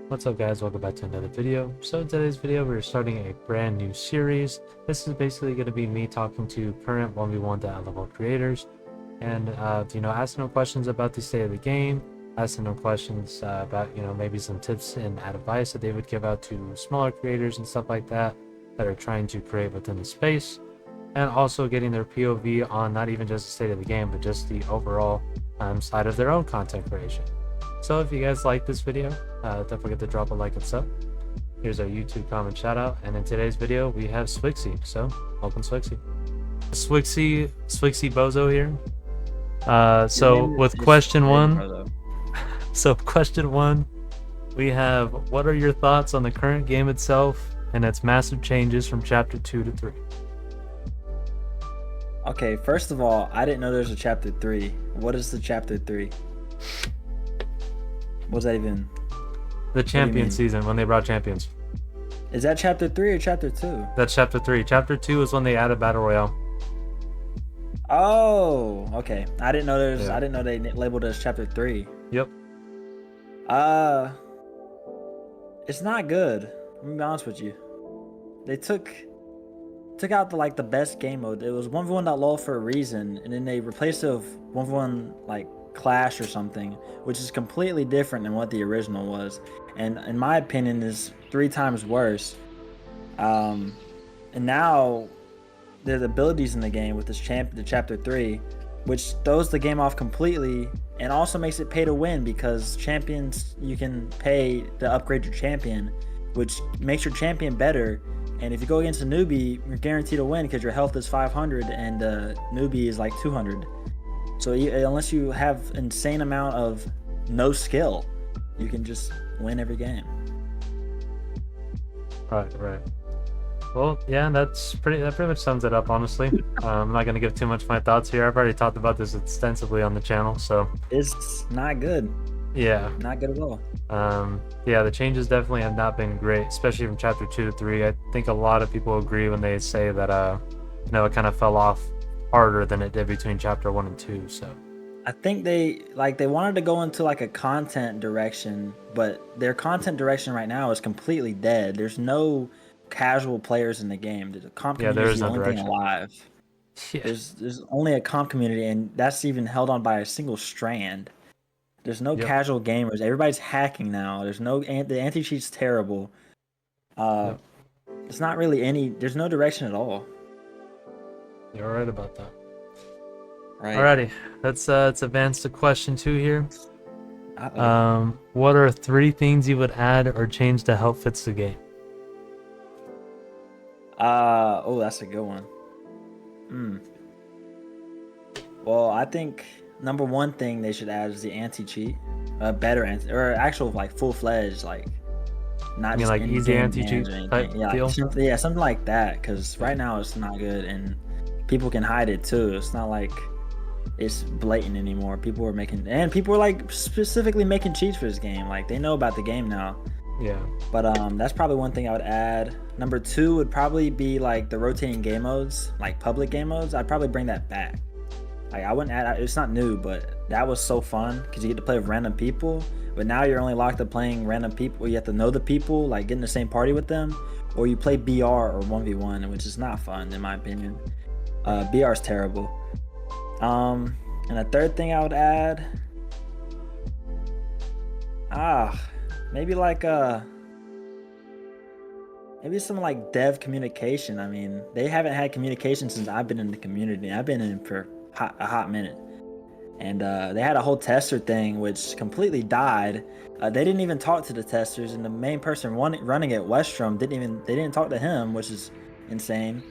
What's up guys, welcome back to another video. So in today's video we're starting a brand new series. This is basically going to be me talking to current 1v1.lol creators and asking them questions about the state of the game, asking them questions about maybe some tips and advice that they would give out to smaller creators and stuff like that are trying to create within the space, and also getting their POV on not even just the state of the game but just the overall side of their own content creation. So if you guys like this video, don't forget to drop a like and sub. Here's our YouTube comment shout out, and in today's video we have Swxii. So welcome Swxii. Swxii Bozo here. So with question one, we have, what are your thoughts on the current game itself and its massive changes from chapter 2 to 3? Okay, first of all, I didn't know there's a chapter 3. What is the chapter 3? What's that even? The champion season, when they brought champions. Is that chapter 3 or chapter 2? That's chapter 3. Chapter 2 is when they added Battle Royale. Oh, okay. I didn't know there's. I didn't know they labeled it as chapter 3. Yep. It's not good. Let me be honest with you. They took out the best game mode. It was 1v1.lol for a reason, and then they replaced it with 1v1 like Clash or something, which is completely different than what the original was, and in my opinion is 3 times worse. And now there's abilities in the game with this the chapter 3, which throws the game off completely and also makes it pay to win, because champions, you can pay to upgrade your champion, which makes your champion better. And if you go against a newbie, you're guaranteed to win because your health is 500 and newbie is like 200. So unless you have insane amount of no skill, you can just win every game. Right. Well, yeah, that pretty much sums it up, honestly. I'm not going to give too much of my thoughts here. I've already talked about this extensively on the channel, so... It's not good. Yeah. Not good at all. Yeah, the changes definitely have not been great, especially from chapter 2 to 3. I think a lot of people agree when they say that, it kind of fell off harder than it did between chapter 1 and 2. So I think they wanted to go into like a content direction, but their content direction right now is completely dead. There's no casual players in the game. The comp community is the only thing alive. Yeah. There's only a comp community, and that's even held on by a single strand. There's no casual gamers. Everybody's hacking now. There's no the anti-cheat's terrible. It's not really there's no direction at all. You're right about that. Right. Alrighty, let's advance to question 2 here. What are 3 things you would add or change to help fix the game? Oh, that's a good one. Well, I think number 1 thing they should add is the anti-cheat, better or actual like full-fledged, like not just like easy anti-cheat type deal. Something like that. Because right now it's not good, and people can hide it too. It's not like it's blatant anymore. People are like specifically making cheats for this game. Like they know about the game now. Yeah. But that's probably one thing I would add. Number 2 would probably be like the rotating game modes, like public game modes. I'd probably bring that back. Like I wouldn't add. It's not new, but that was so fun because you get to play with random people. But now you're only locked to playing random people. You have to know the people, like get in the same party with them, or you play BR or 1v1, which is not fun in my opinion. BR is terrible. And a 3rd thing I would add, maybe like maybe some like dev communication. I mean, they haven't had communication since I've been in the community. I've been in for a hot minute, and they had a whole tester thing which completely died. They didn't even talk to the testers, and the main person running it, Westrom, they didn't talk to him, which is insane.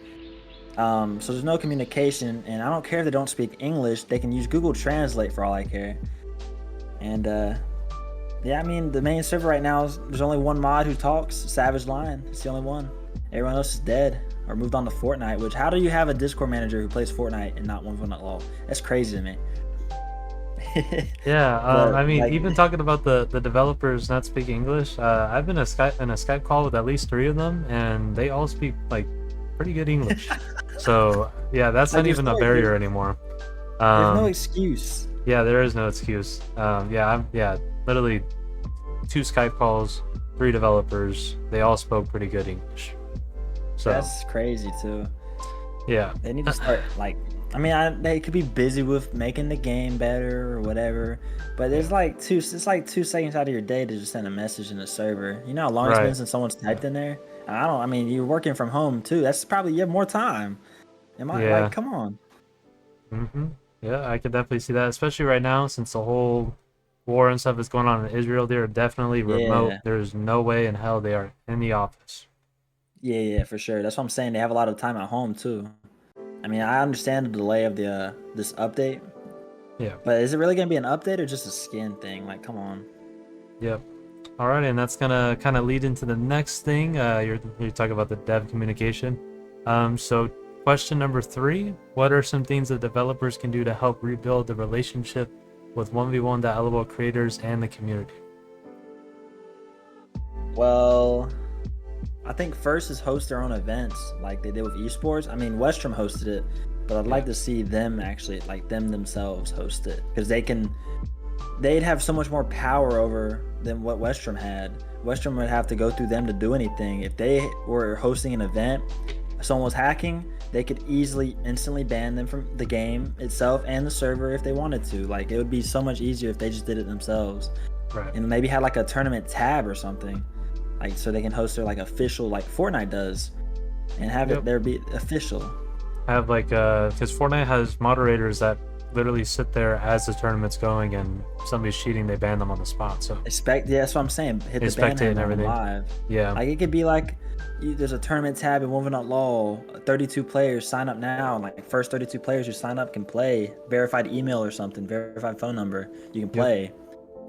So there's no communication, and I don't care if they don't speak English. They can use Google Translate for all I care. And yeah, I mean, the main server right now there's only 1 mod who talks, Savage Lion. It's the only one. Everyone else is dead or moved on to Fortnite. Which, how do you have a Discord manager who plays Fortnite and not 1v1.lol? That's crazy to me. Yeah, I mean, like, even talking about the developers not speaking English, I've been in a Skype call with at least 3 of them, and they all speak like pretty good English. So yeah, that's not even a barrier anymore. There's no excuse. Yeah, there is no excuse. Yeah, literally 2 Skype calls 3 developers, they all spoke pretty good English. So That's crazy too. yeah, They need to start like. I mean, they could be busy with making the game better or whatever, but there's like it's like 2 seconds out of your day to just send a message in the server. You know how long it's been right. since someone's typed in there? I mean, you're working from home too. That's probably you have more time. Am I like, Yeah. come on? Yeah, I could definitely see that, especially right now since the whole war and stuff is going on in Israel. They're definitely remote. Yeah, There's no way in hell they are in the office. yeah, for sure. That's what I'm saying. They have a lot of time at home too. I mean, I understand the delay of the this update, Yeah. but is it really gonna be an update or just a skin thing? Like, come on. Yep. All right, and that's gonna kind of lead into the next thing. You're talking about the dev communication. So question number 3: what are some things that developers can do to help rebuild the relationship with 1v1.lol creators and the community? Well, I think first is host their own events like they did with esports. I mean, Westrom hosted it, but I'd like to see them actually, like them themselves, host it because they'd have so much more power over than what Westrom had. Westrom would have to go through them to do anything. If they were hosting an event, someone was hacking, they could easily instantly ban them from the game itself and the server if they wanted to. Like it would be so much easier if they just did it themselves Right. and maybe had like a tournament tab or something, like so they can host their like official like Fortnite does, and have it there be official. Have like because Fortnite has moderators that literally sit there as the tournament's going, and if somebody's cheating, they ban them on the spot. So Yeah, that's what I'm saying. Hit they the ban spectate and handle everything. live. Yeah. Like it could be like there's a tournament tab in 1v1.lol, 32 players sign up now. Like first 32 players who sign up can play. Verified email or something, verified phone number, you can play.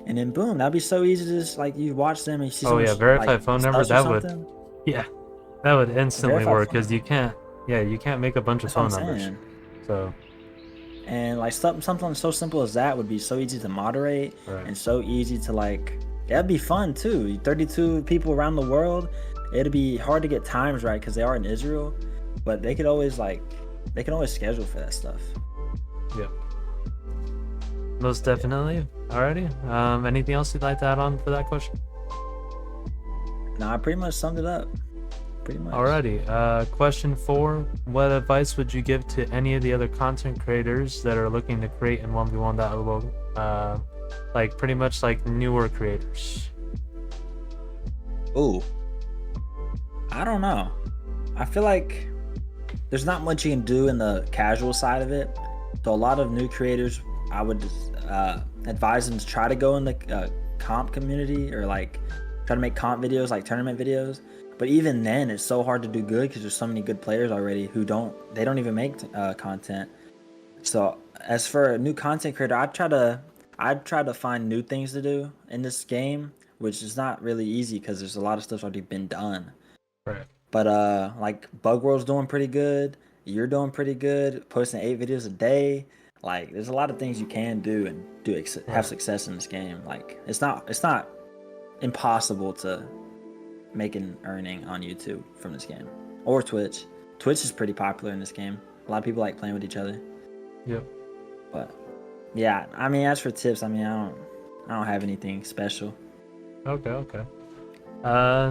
And then boom, that'd be so easy to just like you watch them and you see Oh someone yeah, like verified phone number. sus or That would, something. yeah, that would instantly Verified work phone because you can't. Yeah, you can't make a bunch of That's what I'm phone numbers. saying. So And like something so simple as that would be so easy to moderate right. and so easy to like. That'd be fun too. 32 people around the world. It'd be hard to get times right because they are in Israel, but they can always schedule for that stuff. Yep. Most definitely. Alrighty. Anything else you'd like to add on for that question? No, I pretty much summed it up. Pretty much. Alrighty. Question 4: what advice would you give to any of the other content creators that are looking to create in 1v1.lol? Like pretty much like newer creators. Ooh. I don't know. I feel like there's not much you can do in the casual side of it. So a lot of new creators, I would advise them to try to go in the comp community or like try to make comp videos, like tournament videos. But even then, it's so hard to do good because there's so many good players already who don't even make content. So as for a new content creator, I'd try to find new things to do in this game, which is not really easy because there's a lot of stuff's already been done. Right. But like Bug World's doing pretty good. You're doing pretty good. Posting 8 videos a day. Like there's a lot of things you can do and have success in this game. Like it's not impossible to make an earning on YouTube from this game or Twitch. Twitch is pretty popular in this game. A lot of people like playing with each other. Yep. But yeah, I mean, as for tips, I mean, I don't have anything special. Okay.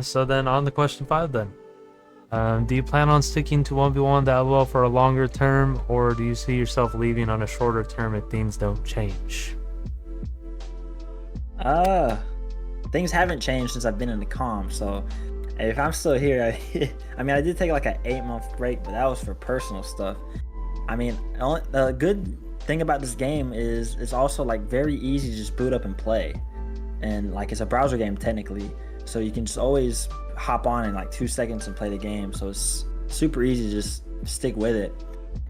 So then on to question 5 then. Do you plan on sticking to 1v1.lol for a longer term, or do you see yourself leaving on a shorter term if things don't change? Things haven't changed since I've been in the comm, so if I'm still here, I mean, I did take like an 8-month break, but that was for personal stuff. I mean, the good thing about this game is it's also like very easy to just boot up and play, and like it's a browser game technically, so you can just always hop on in like 2 seconds and play the game. So it's super easy to just stick with it.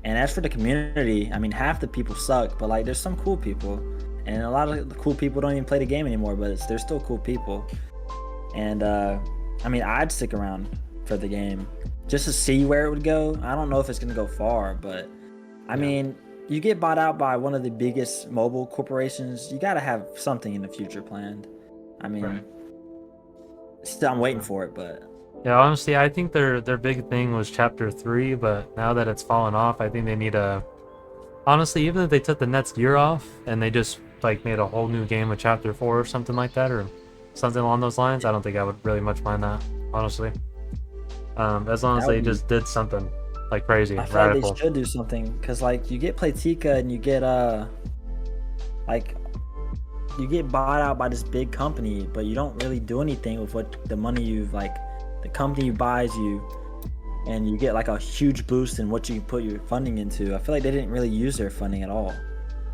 And as for the community, I mean, half the people suck, but like there's some cool people, and a lot of the cool people don't even play the game anymore, but they're still cool people. And I mean, I'd stick around for the game just to see where it would go. I don't know if it's gonna go far, but I mean, you get bought out by one of the biggest mobile corporations, you gotta have something in the future planned. I mean, still, I'm waiting for it, but yeah, honestly, I think their big thing was Chapter 3, but now that it's fallen off, I think they need a... Honestly, even if they took the next year off and they just like made a whole new game with Chapter 4 or something like that, or something along those lines, I don't think I would really much mind that, honestly. As long as That would they be, just did something like crazy, I feel like radical. they should do something, because like you get Playtika and you get like you get bought out by this big company, but you don't really do anything with what the money you've like the company buys you, and you get like a huge boost in what you put your funding into. I feel like they didn't really use their funding at all,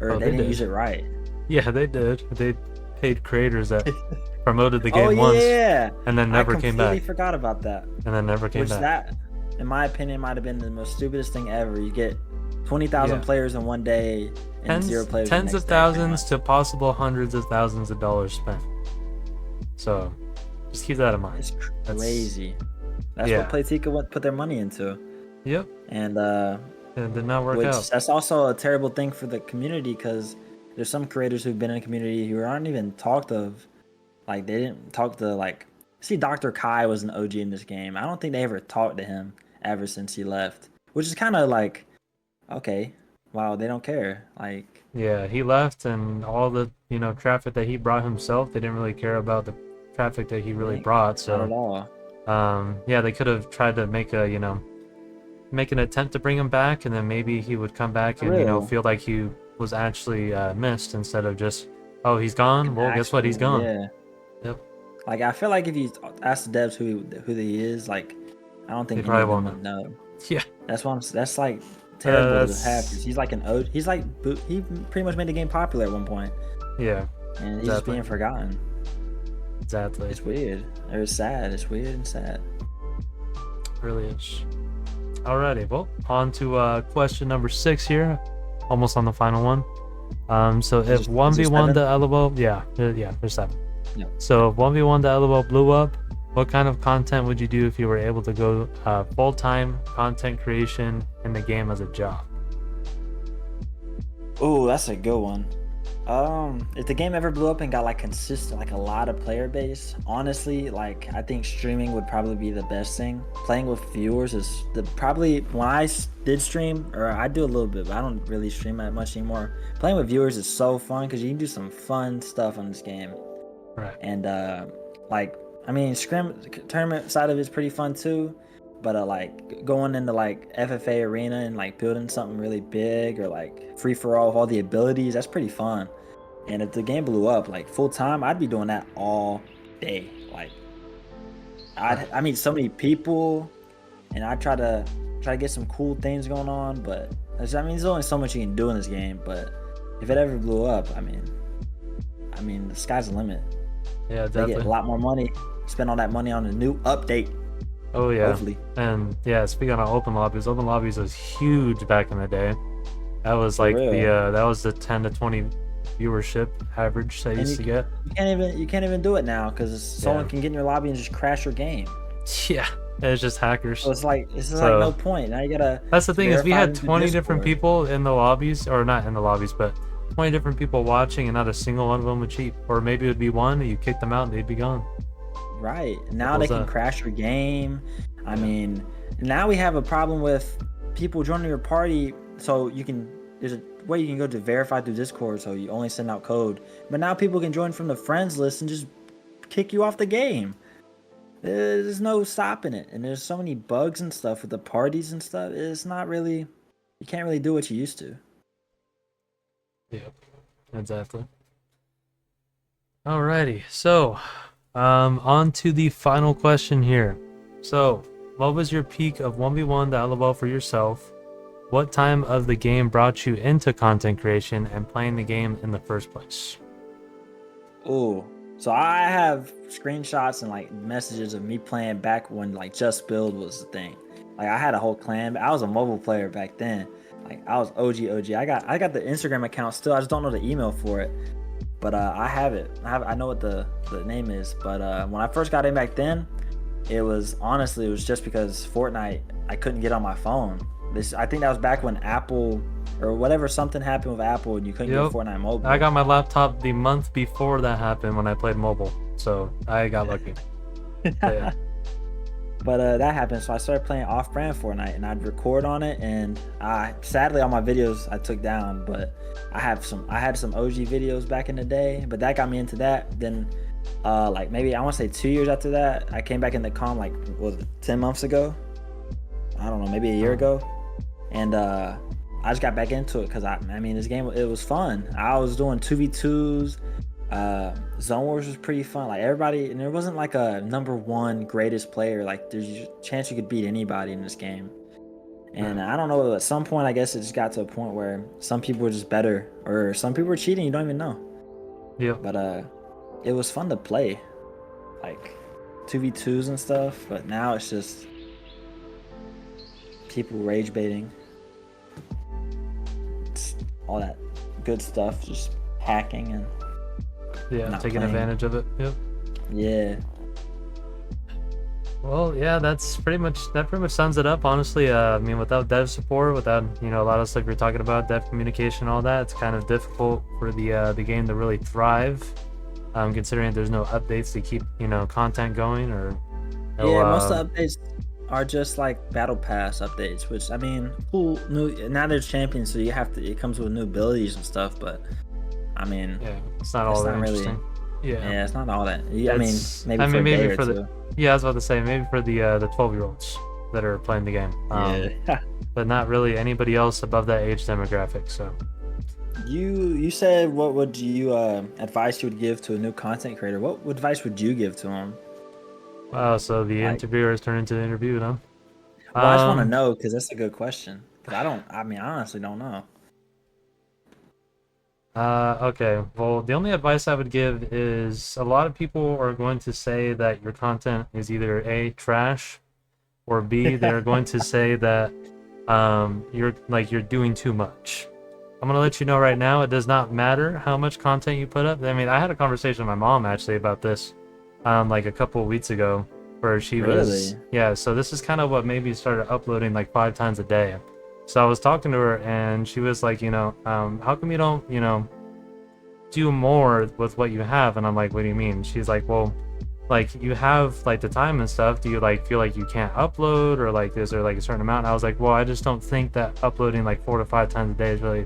or Oh, they they didn't did. use it right. Yeah, they did. They paid creators that promoted the Oh game once yeah, and then I never came completely back. forgot about that. And then never came Which back. that, in my opinion, might have been the most stupidest thing ever. You get 20,000 Yeah. players in one day and zero players the Tens next of day. Pretty thousands much. to possible hundreds of thousands of dollars spent. So just keep that in mind. It's That's crazy. That's yeah. what Playtika put their money into, Yep. and It did not work which out. that's also a terrible thing for the community, because there's some creators who've been in the community who aren't even talked of. Like they didn't talk to like. See, Dr. Kai was an OG in this game. I don't think they ever talked to him ever since he left, which is kind of like, okay, wow, they don't care. Like, Yeah, he left and all the, traffic that he brought himself, they didn't really care about the traffic that he really they, brought. not So at all. yeah, they could have tried to make make an attempt to bring him back, and then maybe he would come back For and real. feel like he was actually missed instead of just, oh, he's gone. Well, guess what? He's Actual, gone. yeah. Yep. Like I feel like if you ask the devs who he is, like I don't They think any probably of them won't would know. Yeah. That's what that's like terrible to have, That's because he's like an O. He's like he pretty much made the game popular at one point, yeah. and he's just Exactly. being forgotten. Exactly. It's weird. It's sad. It's weird and sad. Really is. Alrighty, well, on to question number 6 here. Almost on the final one. So if Is there 1v1 7? the LOL, yeah, there's 7. Yeah. So if 1v1 the LOL blew up, what kind of content would you do if you were able to go full-time content creation in the game as a job? Oh, that's a good one. If the game ever blew up and got like consistent, like a lot of player base, honestly, like I think streaming would probably be the best thing. Playing with viewers is probably when I did stream, or I do a little bit, but I don't really stream that much anymore. Playing with viewers is so fun because you can do some fun stuff on this game, Right. and like I mean, scrim tournament side of it is pretty fun too. But like going into like FFA arena and like building something really big, or like free for all with all the abilities, that's pretty fun. And if the game blew up like full time, I'd be doing that all day. Like I meet so many people, and I try to get some cool things going on. But I mean, there's only so much you can do in this game. But if it ever blew up, I mean, the sky's the limit. Yeah, They definitely. get a lot more money. Spend all that money on a new update. Oh yeah. Hopefully. And yeah, speaking of open lobbies was huge back in the day. That was like real. that was the 10 to 20 viewership average I used to get. You can't even do it now because someone can get in your lobby and just crash your game. Yeah, it's just hackers. So it's just So- like no point. Now you gotta. That's the thing is we verify had them through 20 different Discord. people in the lobbies, or not in the lobbies, but 20 different people watching, and not a single one of them would cheat. Or maybe it would be one, and you kick them out, and they'd be gone. Right. Now was they can that? crash your game. I mean, now we have a problem with people joining your party. So there's a way you can go to verify through Discord, so you only send out code. But now people can join from the friends list and just kick you off the game. There's no stopping it. And there's so many bugs and stuff with the parties and stuff. It's not really, you can't really do what you used to. Yep, exactly. Alrighty, so on to the final question here. So, what was your peak of 1v1 the LOL for yourself? What time of the game brought you into content creation and playing the game in the first place? Oh, so I have screenshots and like messages of me playing back when like Just Build was the thing. Like I had a whole clan. I was a mobile player back then. Like I was OG. I got the Instagram account still. I just don't know the email for it. But I have it. I know what the name is. But when I first got in back then, it was just because Fortnite, I couldn't get on my phone. I think that was back when Apple or whatever, something happened with Apple and you couldn't Yep. get Fortnite mobile. I got my laptop the month before that happened when I played mobile, so I got lucky. Yeah. But that happened, so I started playing off-brand Fortnite, and I'd record on it. And sadly, all my videos I took down, but I had some OG videos back in the day. But that got me into that. Then like maybe I want to say 2 years after that, I came back in the com like was it 10 months ago? I don't know, maybe a year ago, and I just got back into it because I mean this game it was fun. I was doing 2v2s. Zone Wars was pretty fun. Like everybody, and there wasn't like a #1 greatest player. Like there's a chance you could beat anybody in this game. And I don't know. At some point, I guess it just got to a point where some people were just better, or some people were cheating. You don't even know. Yeah. But it was fun to play, like 2v2s and stuff. But now it's just people rage baiting. It's all that good stuff, just hacking and Yeah, taking playing. advantage of it. Yep. Yeah. Well, yeah, that pretty much sums it up. Honestly, I mean, without dev support, without a lot of stuff you're talking about, dev communication, all that, it's kind of difficult for the game to really thrive. Considering there's no updates to keep content going, or Yeah, most of the updates are just like battle pass updates, which I mean, cool. New now there's champions, so you have to. It comes with new abilities and stuff, but I mean, yeah, it's not all that interesting. Yeah, it's not all that. I mean, maybe for a day or two. Yeah, I was about to say maybe for the 12-year-olds that are playing the game. Yeah. But not really anybody else above that age demographic. So. You said what would you advice you would give to a new content creator? What advice would you give to him? Wow, so the interviewers turn into the interview, huh? Well, I just want to know because that's a good question. Because I mean, I honestly don't know. Okay. Well, the only advice I would give is a lot of people are going to say that your content is either A, trash, or B, they're going to say that you're doing too much. I'm gonna let you know right now, it does not matter how much content you put up. I mean, I had a conversation with my mom actually about this, like a couple of weeks ago, where she was, yeah. So this is kind of what made me start uploading like 5 times a day. So I was talking to her, and she was like, how come you don't, do more with what you have? And I'm like, what do you mean? She's like, well, like you have like the time and stuff. Do you like feel like you can't upload, or like is there like a certain amount? And I was like, well, I just don't think that uploading like 4 to 5 times a day is really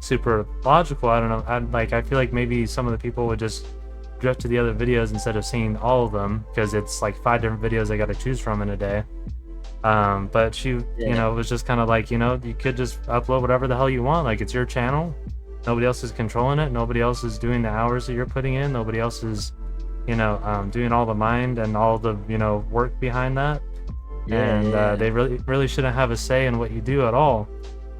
super logical. I don't know. I feel like maybe some of the people would just drift to the other videos instead of seeing all of them, because it's like 5 different videos I got to choose from in a day. But she, was just kind of like, you could just upload whatever the hell you want. Like, it's your channel. Nobody else is controlling it. Nobody else is doing the hours that you're putting in. Nobody else is, doing all the mind and all the, work behind that. They really shouldn't have a say in what you do at all.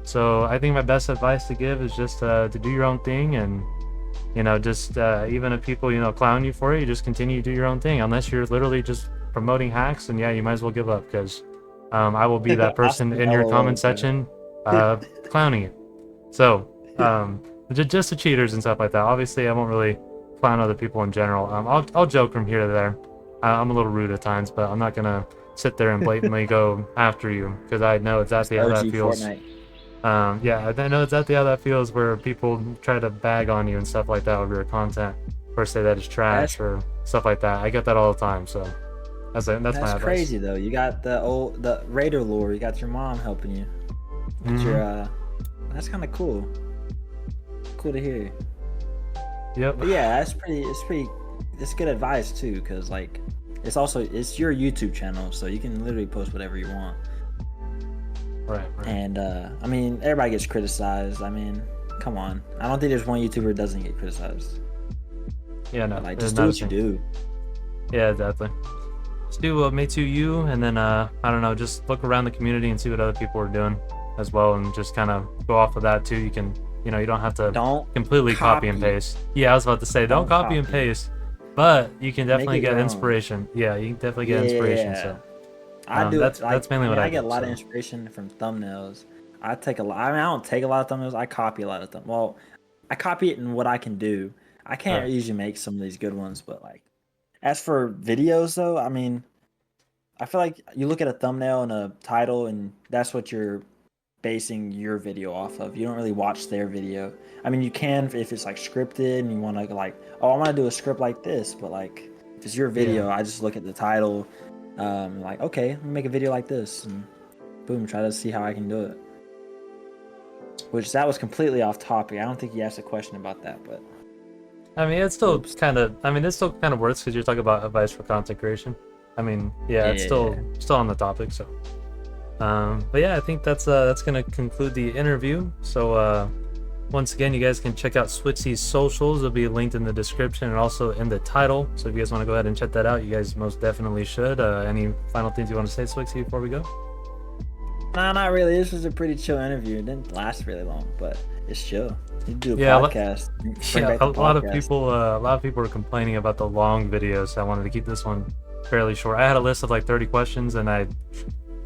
So I think my best advice to give is just to do your own thing, and just even if people clown you for it, you just continue to do your own thing, unless you're literally just promoting hacks. And yeah, you might as well give up, because I will be that person in your comment section clowning it. So just the cheaters and stuff like that. Obviously I won't really clown other people in general. I'll joke from here to there. I'm a little rude at times, but I'm not gonna sit there and blatantly go after you, because I know exactly how that feels. Fortnite. Yeah, I know exactly how that feels, where people try to bag on you and stuff like that over your content, or say that it's trash or stuff like that. I get that all the time, so that's my advice. That's crazy though. You got the Raider lore. You got your mom helping you. That's kind of cool. Cool to hear. Yep. But yeah, it's good advice too, because like it's your YouTube channel, so you can literally post whatever you want. Right. And I mean, everybody gets criticized. I mean, come on. I don't think there's one YouTuber that doesn't get criticized. Yeah, no. Like, just do what you do. Yeah, exactly. Just do what makes you, and then I don't know, just look around the community and see what other people are doing as well, and just kind of go off of that too. You can, you don't have to completely copy and paste. Yeah, I was about to say, don't copy and paste, but you can definitely get inspiration. Yeah, you can definitely get inspiration. So. I do. That's mainly what I get a lot of inspiration from thumbnails. I take a lot. I mean, I don't take a lot of thumbnails. I copy a lot of them. Well, I copy it in what I can do. I can't usually make some of these good ones, but like, as for videos though, I mean, I feel like you look at a thumbnail and a title, and that's what you're basing your video off of. You don't really watch their video. I mean, you can if it's like scripted and you want to like, oh, I want to do a script like this, but like, if it's your video, I just look at the title. Like, okay, let me make a video like this, and boom, try to see how I can do it. Which that was completely off topic. I don't think you asked a question about that, but I mean, it's still Oops. kind of. I mean, it still kind of works because you're talking about advice for content creation. I mean, yeah, it's Yeah. still on the topic. So, but yeah, I think that's gonna conclude the interview. So, once again, you guys can check out Swxii's socials. It'll be linked in the description and also in the title. So if you guys want to go ahead and check that out, you guys most definitely should. Any final things you want to say, Swxii, before we go? Nah, not really. This was a pretty chill interview. It didn't last really long, but it's chill. You do a Yeah, podcast. Bring Yeah, back a the lot of podcast. people were complaining about the long videos. So I wanted to keep this one fairly short. I had a list of like 30 questions, and I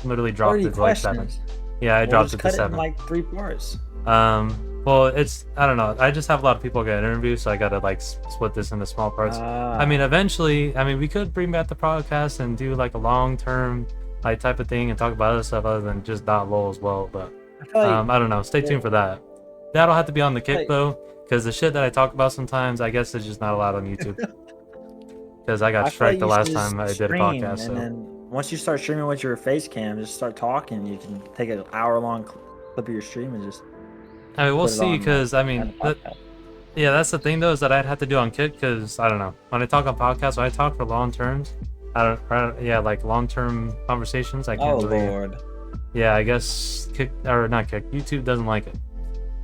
literally dropped 30 it to like 7. questions. Yeah, I Well, dropped just it to cut it in 7. like 3 parts. Well, I don't know. I just have a lot of people get interviews, so I gotta like split this into small parts. I mean, eventually, I mean, we could bring back the podcast and do like a long-term like type of thing and talk about other stuff other than just .lol as well. But I feel like, I don't know. Stay tuned for that. That'll have to be on the kick like- though, because the shit that I talk about sometimes, I guess, is just not allowed on YouTube. Because I got I feel like striked the you last should just time I did a stream, podcast. and So then once you start streaming with your face cam, just start talking. You can take an hour-long clip of your stream and just. I mean, we'll put it see. on, Because I mean, on the podcast. yeah, that's the thing though, is that I'd have to do on Kick because I don't know. When I talk on podcasts, when I talk for long terms, yeah, like long term conversations, I can't Oh really. Lord. Yeah, I guess Kick or not Kick. YouTube doesn't like it.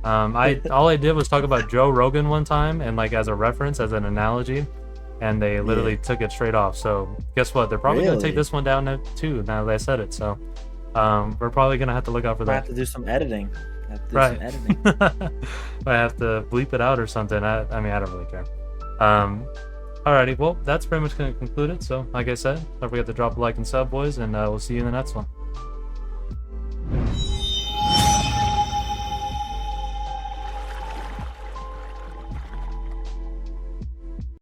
All I did was talk about Joe Rogan one time and like as a reference, as an analogy, and they literally took it straight off. So guess what? They're probably gonna take Really? this one down now too. Now that I said it, so we're probably gonna have to look out for I that. have to do some editing. I have to do Right. some editing. I have to bleep it out or something. I mean, I don't really care. Alrighty, well, that's pretty much going to conclude it. So, like I said, don't forget to drop a like and sub, boys, and we'll see you in the next one.